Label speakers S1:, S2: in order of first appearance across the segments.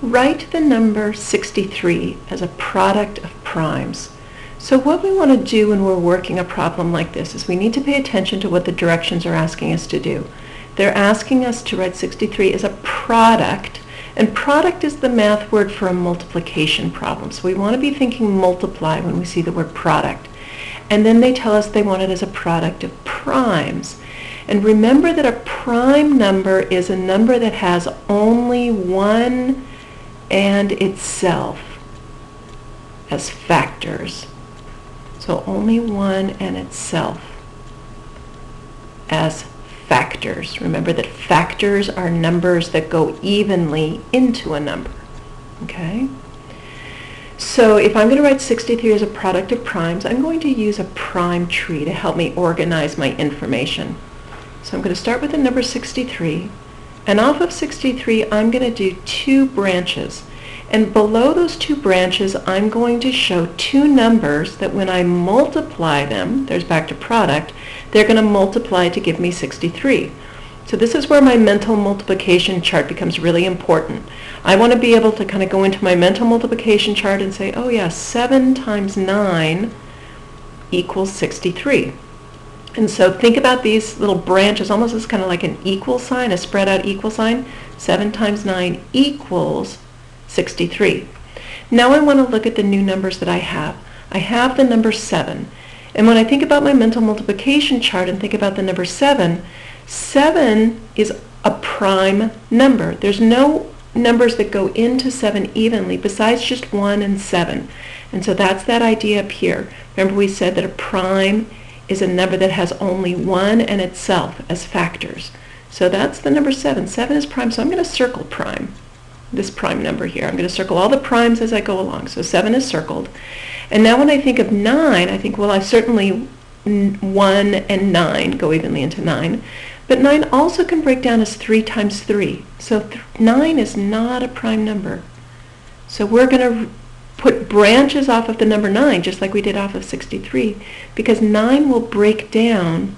S1: Write the number 63 as a product of primes. So what we want to do when we're working a problem like this is we need to pay attention to what the directions are asking us to do. They're asking us to write 63 as a product, and product is the math word for a multiplication problem. So we want to be thinking multiply when we see the word product. And then they tell us they want it as a product of primes. And remember that a prime number is a number that has only one and itself as factors. So only one and itself as factors. Remember that factors are numbers that go evenly into a number. Okay? So if I'm going to write 63 as a product of primes, I'm going to use a prime tree to help me organize my information. So I'm going to start with the number 63, and off of 63 I'm going to do two branches. And below those two branches I'm going to show two numbers that when I multiply them, there's back to product, they're going to multiply to give me 63. So this is where my mental multiplication chart becomes really important. I want to be able to kind of go into my mental multiplication chart and say, oh yeah, 7 times 9 equals 63. And so think about these little branches almost as kind of like an equal sign, a spread out equal sign. 7 times 9 equals 63. Now I want to look at the new numbers that I have. I have the number 7. And when I think about my mental multiplication chart and think about the number 7, 7 is a prime number. There's no numbers that go into 7 evenly besides just 1 and 7. And so that's that idea up here. Remember we said that a prime is a number that has only one and itself as factors. So that's the number 7. 7 is prime, so I'm going to circle prime, this prime number here. I'm going to circle all the primes as I go along. So 7 is circled. And now when I think of 9, I think, well, I certainly 1 and 9 go evenly into 9. But 9 also can break down as 3 times 3. So 9 is not a prime number. So we're going to put branches off of the number 9, just like we did off of 63, because 9 will break down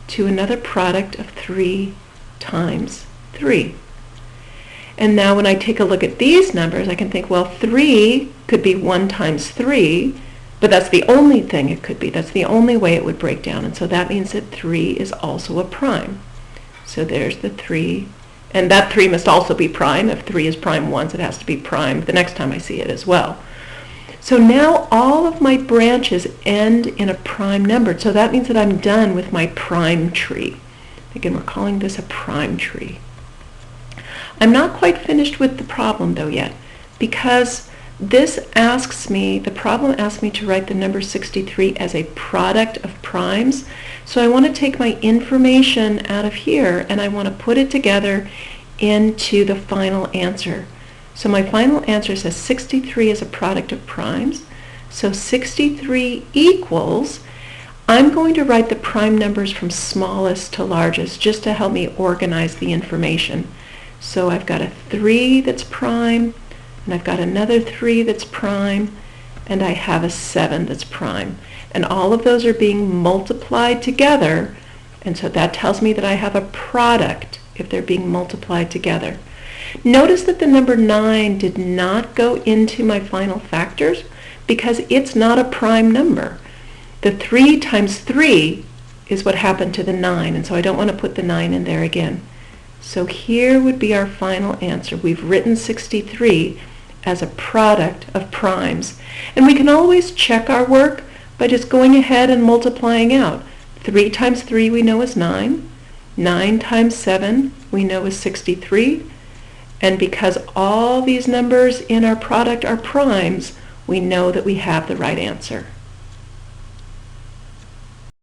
S1: to another product of 3 times 3. And now when I take a look at these numbers, I can think, well, 3 could be 1 times 3, but that's the only thing it could be. That's the only way it would break down. And so that means that 3 is also a prime. So there's the 3. And that 3 must also be prime. If 3 is prime once, it has to be prime the next time I see it as well. So now all of my branches end in a prime number. So that means that I'm done with my prime tree. Again, we're calling this a prime tree. I'm not quite finished with the problem though yet, because this asks me, the problem asks me to write the number 63 as a product of primes. So I want to take my information out of here and I want to put it together into the final answer. So my final answer says 63 is a product of primes. So 63 equals, I'm going to write the prime numbers from smallest to largest just to help me organize the information. So I've got a 3 that's prime, and I've got another 3 that's prime, and I have a 7 that's prime. And all of those are being multiplied together, and so that tells me that I have a product if they're being multiplied together. Notice that the number 9 did not go into my final factors because it's not a prime number. The 3 times 3 is what happened to the 9, and so I don't want to put the 9 in there again. So here would be our final answer. We've written 63 as a product of primes. And we can always check our work by just going ahead and multiplying out. 3 times 3 we know is 9. 9 times 7 we know is 63. And because all these numbers in our product are primes, we know that we have the right answer.